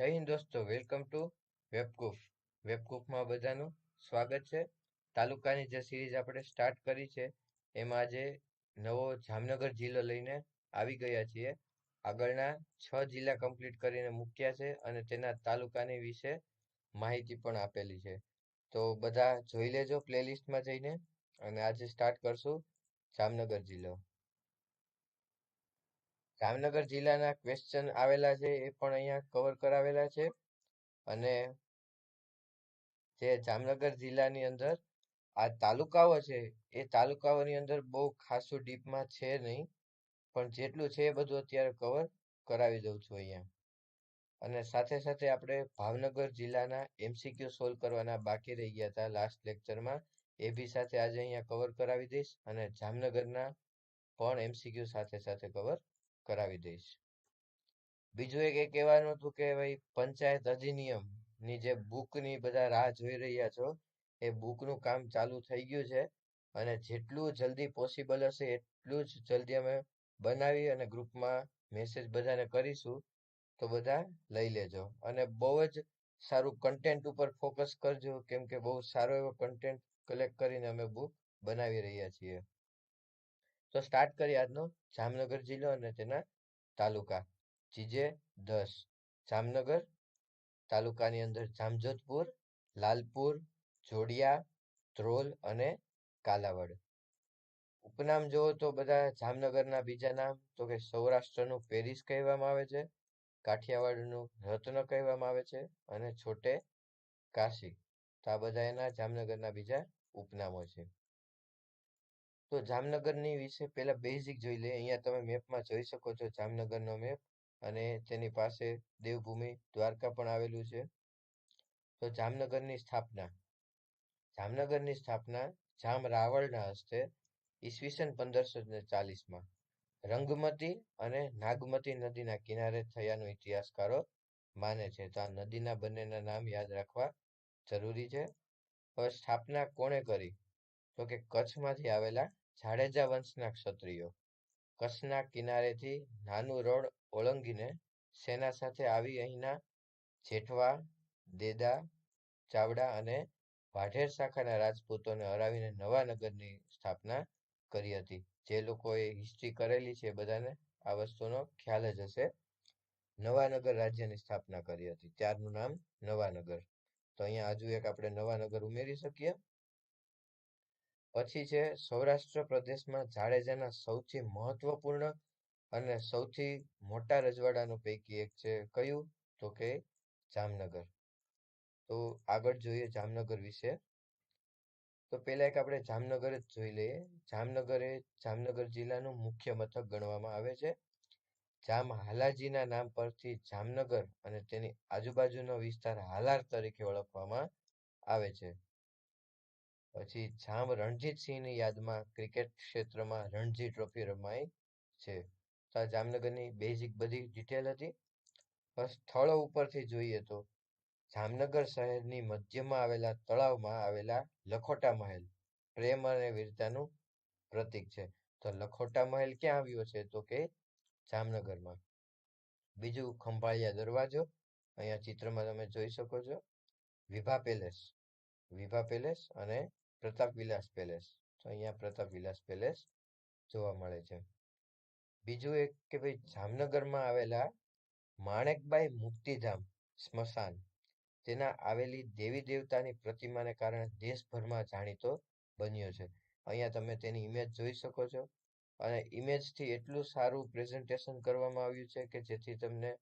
જય હિન્દ દોસ્તો, welcome to વેબકૂફ. વેબકૂફમાં બધાનું સ્વાગત છે. તાલુકાની જે સિરીઝ આપણે સ્ટાર્ટ કરી છે એમાં આજે નવો જામનગર જિલ્લો લઈને આવી ગયા છીએ. આગળના 6 જિલ્લા કમ્પ્લીટ કરીને મૂક્યા છે અને તેના તાલુકાની વિશે માહિતી પણ આપેલી છે. તો બધા જોઈ લેજો પ્લેલિસ્ટમાં જઈને. અને આજે સ્ટાર્ટ કરશું જામનગર જિલ્લો. જામનગર જિલ્લાના ક્વેશ્ચન આવેલા છે એ પણ અહીંયા કવર કરાવેલા છે. અને જે જામનગર જિલ્લાની અંદર આ તાલુકાઓ છે એ તાલુકાઓની અંદર બહુ ખાસું ડીપમાં છે નહીં, પણ જેટલું છે એ બધું અત્યારે કવર કરાવી દઉં છું અહીંયા. અને સાથે સાથે આપણે ભાવનગર જિલ્લાના MCQ સોલ્વ કરવાના બાકી રહી ગયા હતા લાસ્ટ લેક્ચરમાં, એ બી સાથે આજે અહીંયા કવર કરાવી દઈશ. અને જામનગરના પણ MCQ સાથે સાથે કવર કરાવી દઈશ. બીજું એક એ કહેવાનું હતું કે ભાઈ પંચાયત અધિનિયમ ની જે બુકની બધા રાહ જોઈ રહ્યા છો એ બુકનું કામ ચાલુ થઈ ગયું છે. અને જેટલું જલ્દી પોસિબલ હશે એટલું જ જલ્દી અમે બનાવી અને ગ્રુપમાં મેસેજ બધાને કરીશું. તો બધા લઈ લેજો અને બહુ જ સારું કન્ટેન્ટ ઉપર ફોકસ કરજો, કેમ કે બહુ સારો એવો કન્ટેન્ટ કલેક્ટ કરીને અમે બુક બનાવી રહ્યા છીએ. તો સ્ટાર્ટ કરીએ આજનો જામનગર જિલ્લો અને તેના તાલુકા. જીજે 10 જામનગર તાલુકાની અંદર જામજોધપુર, લાલપુર, જોડિયા, ધ્રોલ અને કાલાવડ. ઉપનામ જુઓ તો બધા જામનગરના બીજા નામ તો કે સૌરાષ્ટ્રનું પેરિસ કહેવામાં આવે છે, કાઠિયાવાડનું રત્ન કહેવામાં આવે છે અને છોટે કાશી. તો આ બધા એના જામનગરના બીજા ઉપનામો છે. તો જામનગરની વિશે પહેલા બેઝિક જોઈ લઈએ. અહીંયા તમે મેપમાં જોઈ શકો છો જામનગરનો મેપ, અને તેની પાસે દેવભૂમિ દ્વારકા પણ આવેલું છે. તો જામનગરની સ્થાપના જામ રાવળના હસ્તે ઈસવીસન 1540માં રંગમતી અને નાગમતી નદીના કિનારે થયાનો ઇતિહાસકારો માને છે. તો આ નદીના બંનેના નામ યાદ રાખવા જરૂરી છે. હવે સ્થાપના કોણે કરી? તો કે કચ્છમાંથી આવેલા જાડેજા વંશના ક્ષત્રિયો કચ્છના કિનારેથી નાનું રણ ઓળંગીને સેના સાથે આવી અહીંના જેઠવા, દેદા, ચાવડા અને વાઢેર શાખાના રાજપૂતોને હરાવીને નવા નગરની સ્થાપના કરી હતી. જે લોકોએ હિસ્ટ્રી કરેલી છે બધાને આ વસ્તુનો ખ્યાલ જ હશે. નવાનગર રાજ્યની સ્થાપના કરી હતી, ત્યારનું નામ નવાનગર. તો અહીંયા હજુ એક આપણે નવાનગર ઉમેરી શકીએ. પછી છે સૌરાષ્ટ્ર પ્રદેશમાં જાડેજાના સૌથી મહત્વપૂર્ણ અને સૌથી મોટા રજવાડાનું પૈકી એક છે કયું? તો કે જામનગર. તો આગળ જોઈએ જામનગર વિશે. તો પહેલા એક આપણે જામનગર જ જોઈ લઈએ. જામનગર એ જામનગર જિલ્લાનું મુખ્ય મથક ગણવામાં આવે છે. જામ હાલાજીના નામ પરથી જામનગર અને તેની આજુબાજુનો વિસ્તાર હાલાર તરીકે ઓળખવામાં આવે છે. પછી જામ રણજીતસિંહની યાદમાં ક્રિકેટ ક્ષેત્રમાં રણજી ટ્રોફી રમાય છે. તો આ જામનગરની બેઝિક બધી ડિટેલ હતી. સ્થળો ઉપરથી જોઈએ તો જામનગર શહેરની મધ્યમાં આવેલા તળાવમાં આવેલા લખોટા મહેલ પ્રેમ અને વીરતાનું પ્રતીક છે. તો લખોટા મહેલ ક્યાં આવ્યો છે? તો કે જામનગરમાં. બીજું ખંભાળિયા દરવાજો, અહીંયા ચિત્રમાં તમે જોઈ શકો છો. વિભા પેલેસ અને પ્રતાપ વિલાસ પેલેસ. તો અહીંયા પ્રતાપ વિલાસ પેલેસ જોવા મળે છે. બીજું એક કે ભાઈ જામનગરમાં આવેલા માણેકબાઈ મુક્તિધામ સ્મશાન, તેના આવેલી દેવી દેવતાની પ્રતિમાને કારણે દેશભરમાં જાણીતો બન્યો છે. અહીંયા તમે તેની ઇમેજ જોઈ શકો છો. અને ઇમેજથી એટલું સારું પ્રેઝન્ટેશન કરવામાં આવ્યું છે કે જેથી તમને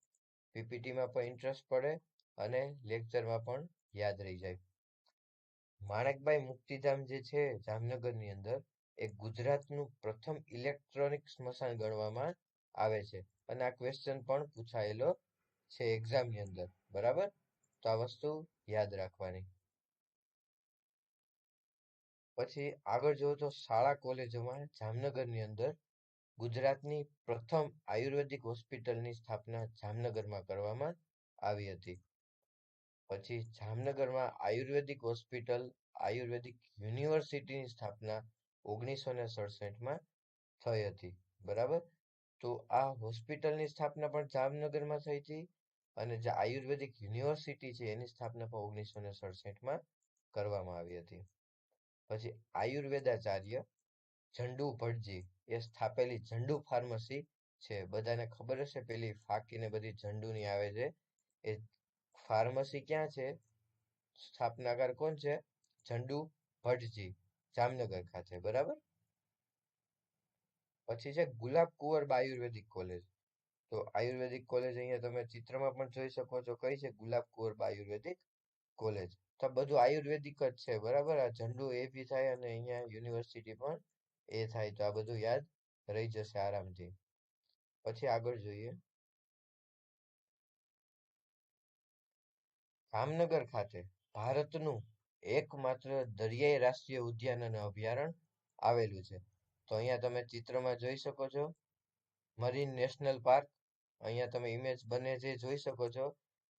પીપીટીમાં પણ ઇન્ટરેસ્ટ પડે અને લેક્ચરમાં પણ યાદ રહી જાય. માણેકબાઈ મુક્તિધામ જે છે જામનગરની અંદર એ ગુજરાતનું પ્રથમ ઇલેક્ટ્રોનિક સ્મશાન ગણવામાં આવે છે. અને આ ક્વેશ્ચન પણ પૂછાયેલો છે એક્ઝામની અંદર, બરાબર? તો આ વસ્તુ યાદ રાખવાની. પછી આગળ જોવો તો શાળા કોલેજોમાં જામનગરની અંદર ગુજરાતની પ્રથમ આયુર્વેદિક હોસ્પિટલની સ્થાપના જામનગરમાં કરવામાં આવી હતી. પછી જામનગરમાં આયુર્વેદિક હોસ્પિટલ, આયુર્વેદિક યુનિવર્સિટીની સ્થાપના 1967માં થઈ હતી, બરાબર? તો આ હોસ્પિટલની સ્થાપના પણ જામનગરમાં થઈ હતી. અને જે આયુર્વેદિક યુનિવર્સિટી છે એની સ્થાપના પણ 1967માં કરવામાં આવી હતી. પછી આયુર્વેદાચાર્ય ઝંડુ ભટજી એ સ્થાપેલી ઝંડુ ફાર્મસી છે. બધાને ખબર હશે પેલી ફાકીને બધી ઝંડુની આવે છે એ ફાર્મસી ક્યાં છે? સ્થાપનાકાર કોણ છે? ઝંડુ ભટજી, જામનગર ખાતે. બરાબર. પછી છે ગુલાબ કુંવરબા આયુર્વેદિક કોલેજ. તો આયુર્વેદિક કોલેજ અહીંયા તમે ચિત્રમાં પણ જોઈ શકો છો. કઈ છે? ગુલાબ કુંવરબા આયુર્વેદિક કોલેજ. તો બધું આયુર્વેદિક જ છે. બરાબર. આ ઝંડુ એ બી થાય અને અહીંયા યુનિવર્સિટી પણ એ થાય. તો આ બધું યાદ રહી જશે આરામથી. પછી આગળ જોઈએ. જામનગર ખાતે ભારતનું એકમાત્ર દરિયાઈ રાષ્ટ્રીય ઉદ્યાન અને અભયારણ્ય આવેલું છે. તો અહીંયા તમે ચિત્રમાં જોઈ શકો છો મરીન નેશનલ પાર્ક. અહીંયા તમે ઇમેજ બને જે જોઈ શકો છો.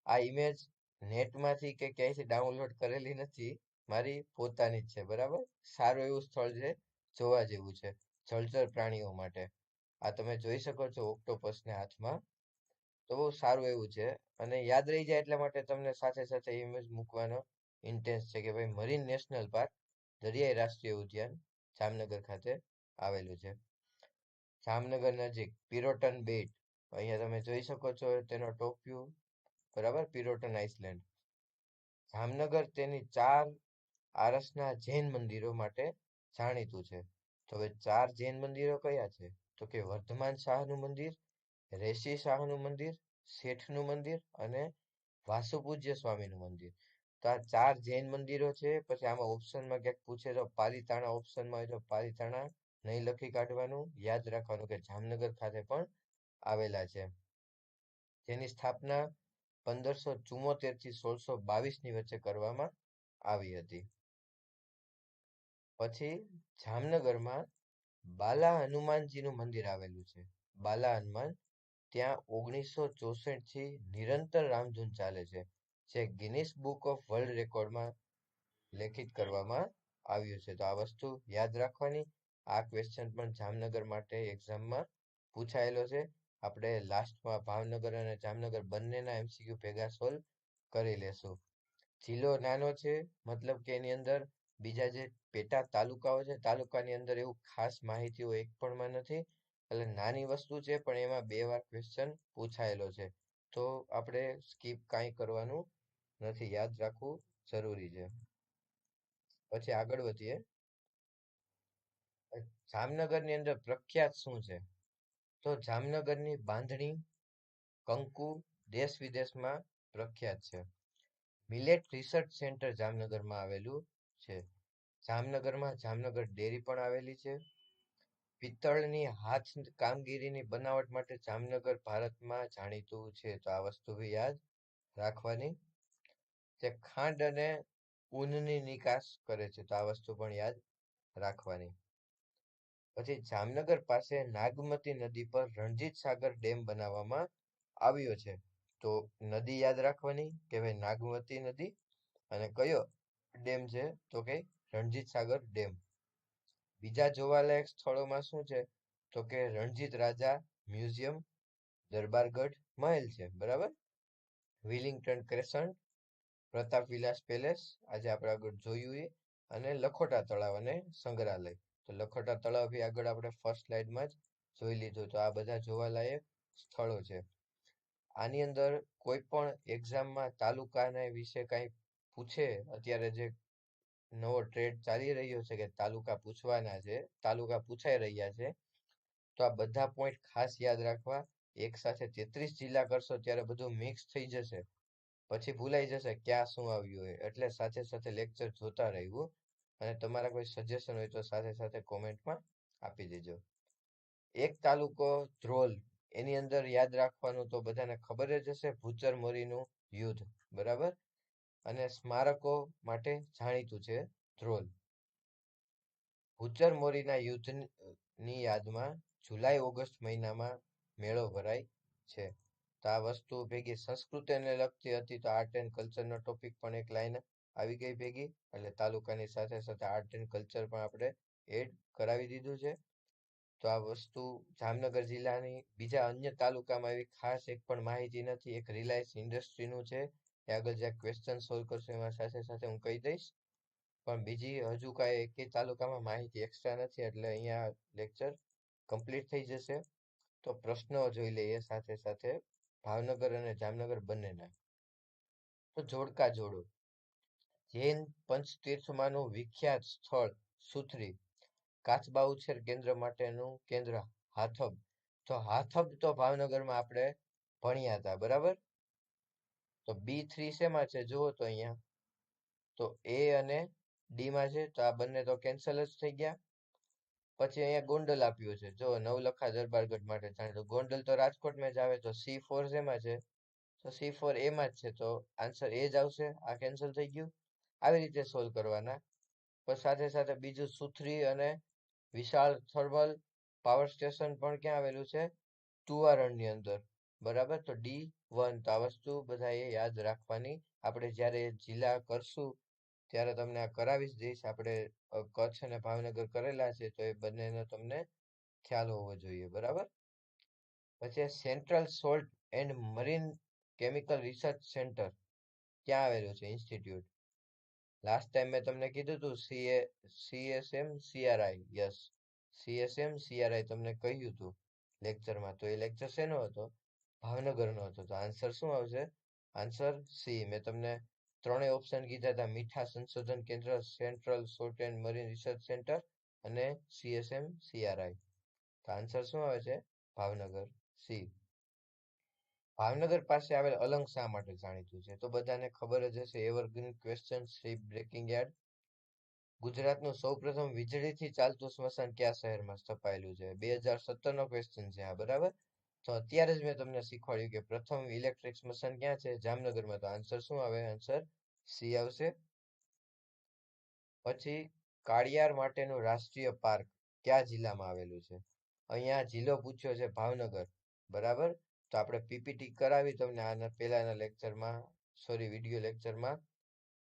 આ ઇમેજ નેટમાંથી કે ક્યાંયથી ડાઉનલોડ કરેલી નથી, મારી પોતાની જ છે. બરાબર. સારું એવું સ્થળ છે, જોવા જેવું છે જળચર પ્રાણીઓ માટે. આ તમે જોઈ શકો છો ઓક્ટોપસને હાથમાં. તો બહુ સારું એવું છે અને યાદ રહી જાય એટલા માટે તમને સાથે સાથે ઇમેજ મૂકવાનો ઇન્ટેન્સ છે કે ભાઈ મરીન નેશનલ પાર્ક દરિયાઈ રાષ્ટ્રીય ઉદ્યાન જામનગર ખાતે આવેલું છે. જામનગર નજીક પિરોટન બેટ. અહીંયા તમે જોઈ શકો છો તેનો ટોપ વ્યૂ. બરાબર. પિરોટન આઇસલેન્ડ. જામનગર તેની 4 આરસના જૈન મંદિરો માટે જાણીતું છે. તો હવે 4 જૈન મંદિરો કયા છે? તો કે વર્ધમાન શાહનું મંદિર, રેશી શાહનું મંદિર, શેઠનું મંદિર અને વાસુપૂજ્ય સ્વામીનું મંદિર. તો આ 4 જૈન મંદિરો છે. પછી આમાં ઓપ્શનમાં ક્યાંક પૂછે તો પાલીતાણા ઓપ્શનમાં હોય તો પાલીતાણા નહીં લખી કાઢવાનું. યાદ રાખવાનું કે જામનગર ખાતે પણ આવેલા છે. જેની સ્થાપના 1574 થી 1622 ની વચ્ચે કરવામાં આવી હતી. પછી જામનગરમાં બાલા હનુમાનજીનું મંદિર આવેલું છે. બાલા હનુમાન ત્યાં 1964 થી નિરંતર રામધૂન ચાલે છે, જે ગિનિસ બુક ઓફ વર્લ્ડ રેકોર્ડમાં લેખિત કરવામાં આવ્યું છે. તો આ વસ્તુ યાદ રાખવાની. આ ક્વેશ્ચન પણ જામનગર માટે એક્ઝામમાં પૂછાયેલો છે. આપણે લાસ્ટમાં ભાવનગર અને જામનગર બંનેના એમસીક્યુ ભેગા સોલ્વ કરી લેશું. જિલ્લો નાનો છે, મતલબ કે એની અંદર બીજા જે પેટા તાલુકાઓ છે, તાલુકાની અંદર એવું ખાસ માહિતીઓ એક પણમાં નથી. એટલે નાની વસ્તુ છે પણ એમાં 2 વાર ક્વેશ્ચન પૂછાયેલો છે. તો આપણે સ્કીપ કાંઈ કરવાનું નથી, યાદ રાખવું જરૂરી છે. પછી આગળ વધીએ. જામનગરની અંદર પ્રખ્યાત શું છે? તો જામનગરની બાંધણી, કંકુ દેશ વિદેશમાં પ્રખ્યાત છે. મિલેટ રિસર્ચ સેન્ટર જામનગરમાં આવેલું છે. જામનગરમાં જામનગર ડેરી પણ આવેલી છે. પિત્તળની હાથ કામગીરીની બનાવટ માટે જામનગર ભારતમાં જાણીતું છે. તો આ વસ્તુ બી યાદ રાખવાની. તે ખાંડ અને ઊનની નિકાસ કરે છે. તો આ વસ્તુ પણ યાદ રાખવાની. પછી જામનગર પાસે નાગમતી નદી પર રણજીત સાગર ડેમ બનાવવામાં આવ્યો છે. તો નદી યાદ રાખવાની કે ભાઈ નાગમતી નદી અને કયો ડેમ છે? તો કે રણજીત સાગર ડેમ. બીજા જોવાલાયક સ્થળોમાં શું છે? તો કે રણજીત રાજા મ્યુઝિયમ, દરબારગઢ મહેલ છે. બરાબર. વિલિંગ્ટન ક્રેસન્ટ, પ્રતાપ વિલાસ પેલેસ, આજે આપણે આગળ જોયું એ, અને લખોટા તળાવ અને સંગ્રહાલય. તો લખોટા તળાવ બી આગળ આપણે ફર્સ્ટ સ્લાઇડમાં જ જોઈ લીધું. તો આ બધા જોવાલાયક સ્થળો છે. આની અંદર કોઈ પણ એક્ઝામમાં તાલુકાના વિશે કાંઈ પૂછે, અત્યારે જે નવો ટ્રેડ ચાલી રહ્યો છે કે તાલુકા પૂછવાના છે, તાલુકા પૂછાઈ રહ્યા છે, તો આ બધા પોઈન્ટ ખાસ યાદ રાખવા. એક સાથે 33 જિલ્લા કરશો ત્યારે બધું મિક્સ થઈ જશે, પછી ભૂલાઈ જશે ક્યાં શું આવ્યું હોય. એટલે સાથે સાથે લેક્ચર જોતા રહેવું. અને તમારા કોઈ સજેશન હોય તો સાથે સાથે કોમેન્ટમાં આપી દેજો. એક તાલુકો ધ્રોલ, એની અંદર યાદ રાખવાનું તો બધાને ખબર જ હશે, ભૂચર મોરીનું યુદ્ધ. બરાબર. અને સ્મારકો માટે જાણીતું છે ધ્રોલ. ભૂચર મોરીના યુદ્ધની યાદમાં જુલાઈ ઓગસ્ટ મહિનામાં મેળો ભરાય છે. તો આ વસ્તુ ભેગી સંસ્કૃતિને લગતી હતી. તો આર્ટ એન્ડ કલ્ચરનો ટોપિક પણ એક લાઈન આવી ગઈ ભેગી. એટલે તાલુકાની સાથે સાથે આર્ટ એન્ડ કલ્ચર પણ આપણે એડ કરાવી દીધું છે. તો આ વસ્તુ જામનગર જિલ્લાની બીજા અન્ય તાલુકામાં એવી ખાસ એક પણ માહિતી નથી. એક રિલાયન્સ ઇન્ડસ્ટ્રીનું છે, એ આગળ જે ક્વેશ્ચન સોલ્વ કરશો એમાં સાથે સાથે હું કહી દઈશ. પણ બીજી હજુ કાંઈ એકેય તાલુકામાં માહિતી એક્સ્ટ્રા નથી, એટલે અહીંયા લેક્ચર કમ્પ્લીટ થઈ જશે. તો પ્રશ્નો જોઈ લઈએ સાથે સાથે ભાવનગર અને જામનગર બંનેના. તો જોડકા જોડો. જૈન પંચતીર્થમાંનું વિખ્યાત સ્થળ સુથરી, કાચબા ઉછેર કેન્દ્ર માટેનું કેન્દ્ર હાથબ. તો હાથબ તો ભાવનગરમાં આપણે ભણ્યા હતા, બરાબર. તો B3 શેમાં છે જુઓ તો અહીંયા, તો A અને D માં છે, તો આ બંને તો કેન્સલ જ થઈ ગયા. પછી અહીંયા ગોંડલ આપ્યું છે, જો નવલખા દરબારગઢ માટે જાણીતું. ગોંડલ તો રાજકોટમાં જ આવે. તો C4 શેમાં છે, તો C4 એમાં જ છે, તો આન્સર એ જ આવશે. આ કેન્સલ થઈ ગયું. આવી રીતે સોલ્વ કરવાના. પણ સાથે સાથે બીજું સુથરી અને વિશાળ થર્મલ પાવર સ્ટેશન પણ ક્યાં આવેલું છે, તુવારણની અંદર, બરાબર. તો D1. તો આ વસ્તુ બધાએ યાદ રાખવાની. આપણે જ્યારે જિલ્લા કરશું ત્યારે તમને આ કરાવી જ દઈશ. આપણે કચ્છ અને ભાવનગર કરેલા છે, તો એ બંનેનો તમને ખ્યાલ હોવો જોઈએ, બરાબર. પછી central salt and marine chemical research centre ક્યાં આવેલું છે ઇન્સ્ટિટ્યૂટ? લાસ્ટ ટાઈમ મેં તમને કીધું હતું CSM CRI. Yes, CSM CRI તમને કહ્યું હતું લેક્ચરમાં. તો એ લેક્ચર શેનો હતો? ભાવનગરનો હતો. તો આન્સર શું આવશે? Answer C. મેં તમને ત્રણેય ઓપ્શન કીધા હતા: મીઠા સંશોધન કેન્દ્ર, central salt and marine research centre અને CSM CRI. તો આન્સર શું આવે છે? ભાવનગર, સી. ભાવનગર પાસે આવેલ અલંગ શા માટે જાણીતું છે? તો બધાને ખબર જ હશે. Evergreen question, ship breaking yard. ગુજરાતનું સૌપ્રથમ વીજળીથી ચાલતું સ્મશાન કયા શહેરમાં સ્થપાયેલું છે? 2017 નો ક્વેશ્ચન છે આ, બરાબર. તો અત્યારે જ મેં તમને શીખવાડ્યું કે પ્રથમ ઇલેક્ટ્રિક સ્મશાન ક્યાં છે? જામનગરમાં. તો આન્સર શું આવે? આન્સર સી આવશે. પછી કાળિયાર માટેનું રાષ્ટ્રીય પાર્ક કયા જિલ્લામાં આવેલું છે? અહીંયા જિલ્લો પૂછ્યો છે ભાવનગર, બરાબર. તો આપણે PPT કરાવી તમને આના પહેલાના લેક્ચરમાં, સોરી વિડીયો લેક્ચરમાં.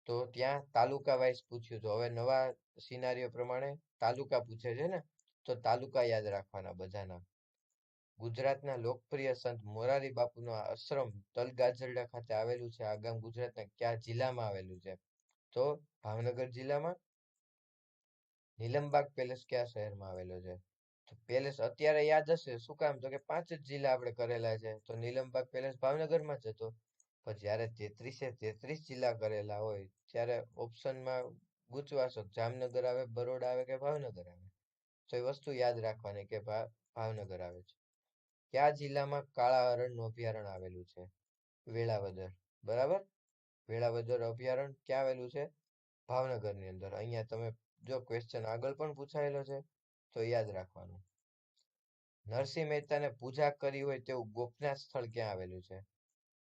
તો ત્યાં તાલુકા વાઇઝ પૂછ્યું હતું. હવે નવા સિનારીઓ પ્રમાણે તાલુકા પૂછે છે ને, તો તાલુકા યાદ રાખવાના બધાના. ગુજરાતના લોકપ્રિય સંત મોરારી બાપુનો આશ્રમ તલગાજરડા ખાતે આવેલું છે. આ ગામ ગુજરાતના કયા જિલ્લામાં આવેલું છે? તો ભાવનગર જિલ્લામાં. નીલમબાગ પેલેસ કયા શહેરમાં આવેલો છે? તો પેલેસ અત્યારે યાદ હશે, શું કામ? તો કે 5 જ જિલ્લા આપણે કરેલા છે, તો નીલમબાગ પેલેસ ભાવનગરમાં જ હતો. પણ જ્યારે 33 જિલ્લા કરેલા હોય ત્યારે ઓપ્શનમાં ગૂંચવાશો, જામનગર આવે, બરોડા આવે કે ભાવનગર આવે. તો એ વસ્તુ યાદ રાખવાની કે ભાવનગર આવે છે. કયા જિલ્લામાં કાળા હરણનું અભયારણ્ય આવેલું છે? વેળાવદર, બરાબર. વેળાવદર અભયારણ્ય ક્યાં આવેલું છે? ભાવનગરની અંદર. અહીંયા તમે જો ક્વેશ્ચન આગળ પણ પૂછાયેલો છે, તો યાદ રાખવાનું. નરસિંહ મહેતાને પૂજા કરી હોય તેવું ગોપનાથ સ્થળ ક્યાં આવેલું છે?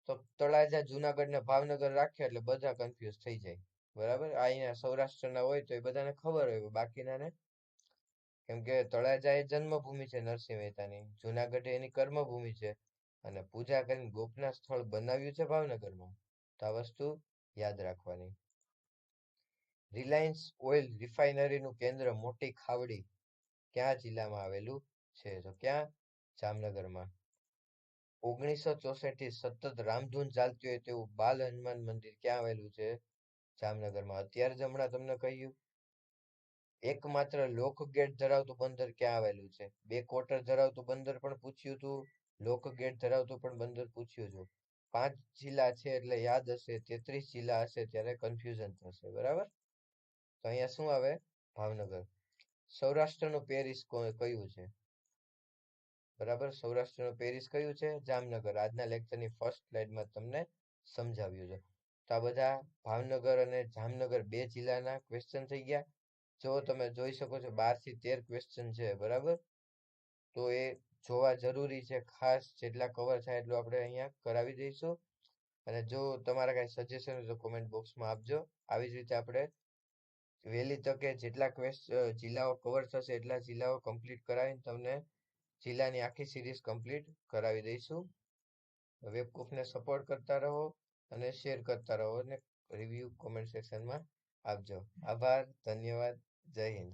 તો તળાજા, જુનાગઢ ને ભાવનગર રાખીએ એટલે બધા કન્ફ્યુઝ થઈ જાય, બરાબર. આ અહીંયા સૌરાષ્ટ્રના હોય તો એ બધાને ખબર હોય, બાકીનાને, કેમ કે તળાજા એ જન્મભૂમિ છે નરસિંહ મહેતાની, જુનાગઢ એની કર્મભૂમિ છે, અને પૂજા કરીને ગોપનાથ સ્થળ બનાવ્યું છે ભાવનગરમાં. તો આ વસ્તુ યાદ રાખવાની. રિલાયન્સ ઓઇલ રિફાઇનરીનું કેન્દ્ર મોટી ખાવડી કયા જિલ્લામાં આવેલું છે? તો ક્યાં? જામનગરમાં. 1964 થી સતત રામધૂન ચાલતી હોય તેવું બાલ હનુમાન મંદિર ક્યાં આવેલું છે? જામનગરમાં. અત્યારે જ હમણાં તમને કહ્યું. એકમાત્ર લોક ગેટ ધરાવતું બંદર ક્યાં આવેલું છે? 2 ક્વાર્ટર ધરાવતું બંદર પણ પૂછ્યું હતું, લોક ગેટ ધરાવતું પણ બંદર પૂછ્યું હતું. 5 જિલ્લા છે એટલે યાદ હશે, 33 જિલ્લા હશે ત્યારે કન્ફ્યુઝન થશે, બરાબર. તો અહીંયા શું આવે? ભાવનગર. સૌરાષ્ટ્રનું પેરિસ કયું છે? બરાબર, સૌરાષ્ટ્રનું પેરિસ કયું છે? જામનગર. આજના લેક્ચરની ફર્સ્ટ સ્લાઇડમાં તમને સમજાવ્યું છે. તો આ બધા ભાવનગર અને જામનગર 2 જિલ્લાના ક્વેશ્ચન થઈ ગયા. જો તમે જોઈ શકો છો 12 થી 13 ક્વેશ્ચન છે, બરાબર. તો એ જોવા જરૂરી છે. ખાસ જેટલા કવર થાય એટલું આપણે અહીંયા કરાવી દઈશું. અને જો તમારા કાંઈ સજેશન હોય તો કોમેન્ટ બોક્સમાં આપજો. આવી જ રીતે આપણે વહેલી તકે જેટલા જિલ્લાઓ કવર થશે એટલા જિલ્લાઓ કમ્પ્લીટ કરાવીને તમને જિલ્લાની આખી સિરીઝ કમ્પ્લીટ કરાવી દઈશું. વેબકૂફને સપોર્ટ કરતા રહો અને શેર કરતા રહો, અને રિવ્યુ કોમેન્ટ સેક્શનમાં આપજો. આભાર, ધન્યવાદ, જય હિન્દ.